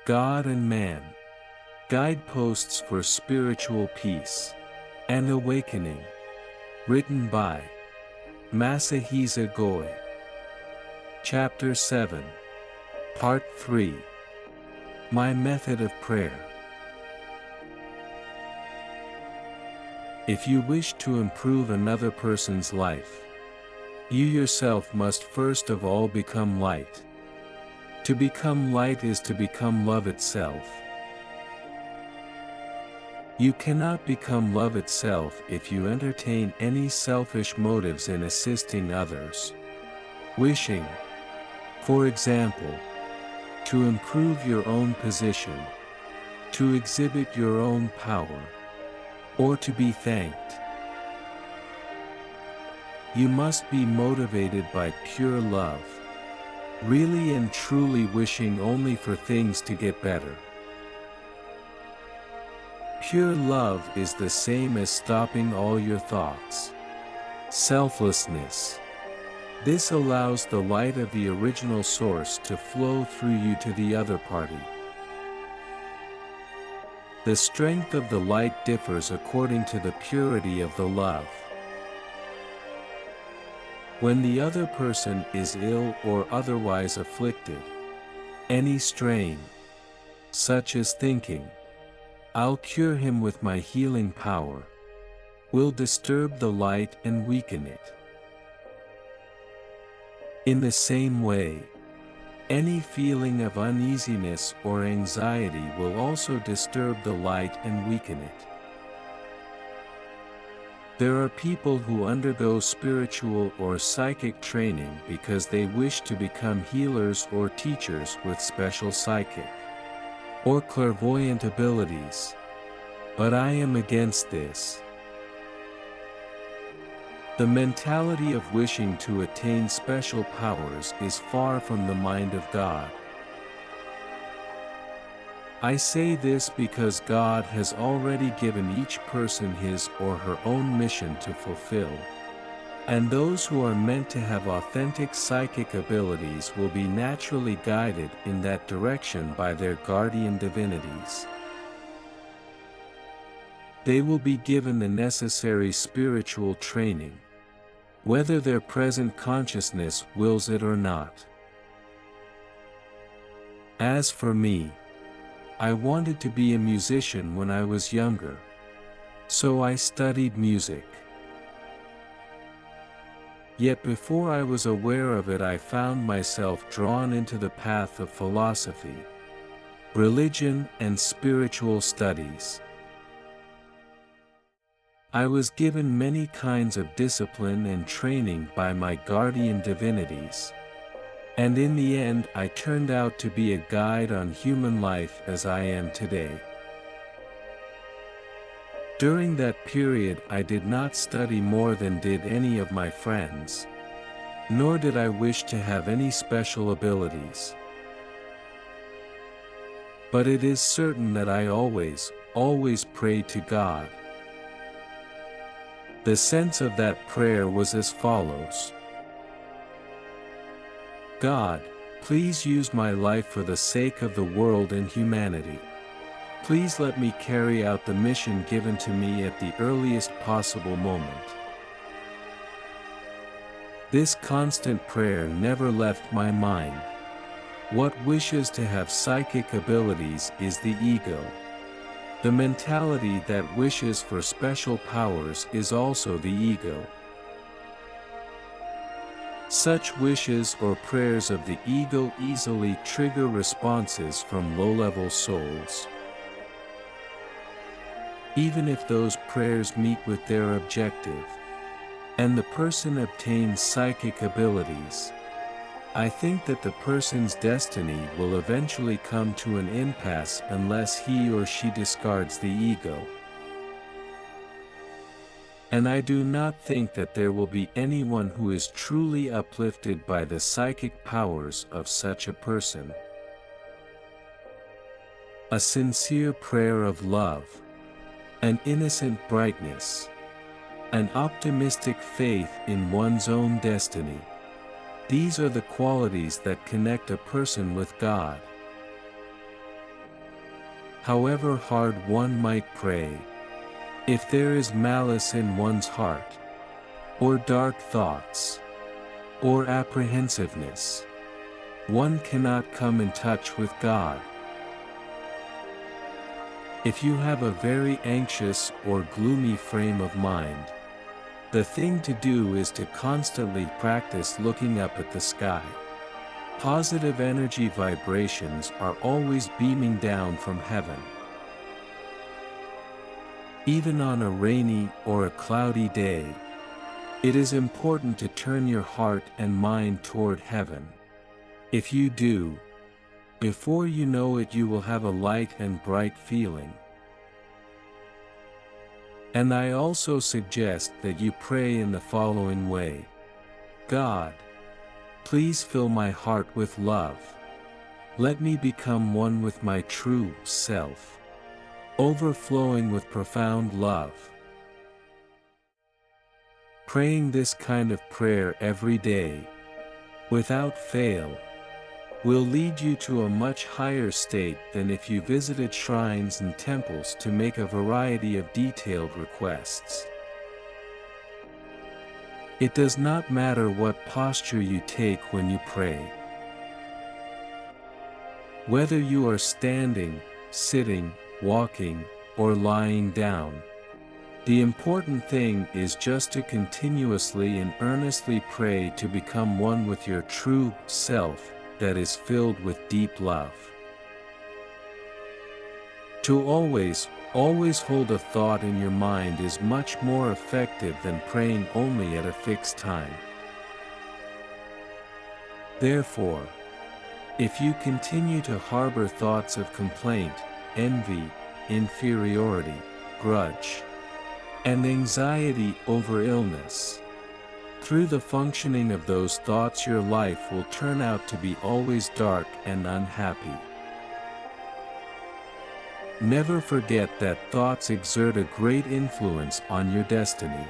God and Man. Guideposts for Spiritual Peace and Awakening. Written by Masahisa Goi. Chapter 7. Part 3. My Method of Prayer. If you wish to improve another person's life, you yourself must first of all become light. To become light is to become love itself. You cannot become love itself if you entertain any selfish motives in assisting others. Wishing, for example, to improve your own position, to exhibit your own power, or to be thanked. You must be motivated by pure love, really and truly wishing only for things to get better. Pure love is the same as stopping all your thoughts. Selflessness. This allows the light of the original source to flow through you to the other party. The strength of the light differs according to the purity of the love. When the other person is ill or otherwise afflicted, any strain, such as thinking, "I'll cure him with my healing power," will disturb the light and weaken it. In the same way, any feeling of uneasiness or anxiety will also disturb the light and weaken it. There are people who undergo spiritual or psychic training because they wish to become healers or teachers with special psychic or clairvoyant abilities. But I am against this. The mentality of wishing to attain special powers is far from the mind of God. I say this because God has already given each person his or her own mission to fulfill, and those who are meant to have authentic psychic abilities will be naturally guided in that direction by their guardian divinities. They will be given the necessary spiritual training, whether their present consciousness wills it or not. As for me, I wanted to be a musician when I was younger, so I studied music. Yet before I was aware of it, I found myself drawn into the path of philosophy, religion, and spiritual studies. I was given many kinds of discipline and training by my guardian divinities, and in the end I turned out to be a guide on human life as I am today. During that period I did not study more than did any of my friends, nor did I wish to have any special abilities. But it is certain that I always prayed to God. The sense of that prayer was as follows: God, please use my life for the sake of the world and humanity. Please let me carry out the mission given to me at the earliest possible moment. This constant prayer never left my mind. What wishes to have psychic abilities is the ego. The mentality that wishes for special powers is also the ego. Such wishes or prayers of the ego easily trigger responses from low-level souls. Even if those prayers meet with their objective, and the person obtains psychic abilities, I think that the person's destiny will eventually come to an impasse unless he or she discards the ego. And I do not think that there will be anyone who is truly uplifted by the psychic powers of such a person. A sincere prayer of love, an innocent brightness, an optimistic faith in one's own destiny. These are the qualities that connect a person with God. however hard one might pray. If there is malice in one's heart, or dark thoughts, or apprehensiveness, one cannot come in touch with God. If you have a very anxious or gloomy frame of mind, the thing to do is to constantly practice looking up at the sky. Positive energy vibrations are always beaming down from heaven. Even on a rainy or a cloudy day, it is important to turn your heart and mind toward heaven. If you do, before you know it, you will have a light and bright feeling. And I also suggest that you pray in the following way: God, please fill my heart with love. Let me become one with my true self, overflowing with profound love. Praying this kind of prayer every day, without fail, will lead you to a much higher state than if you visited shrines and temples to make a variety of detailed requests. It does not matter what posture you take when you pray. Whether you are standing, sitting, walking, or lying down, the important thing is just to continuously and earnestly pray to become one with your true self that is filled with deep love. To always hold a thought in your mind is much more effective than praying only at a fixed time. Therefore, if you continue to harbor thoughts of complaint, envy, inferiority, grudge, and anxiety over illness, through the functioning of those thoughts your life will turn out to be always dark and unhappy. Never forget that thoughts exert a great influence on your destiny.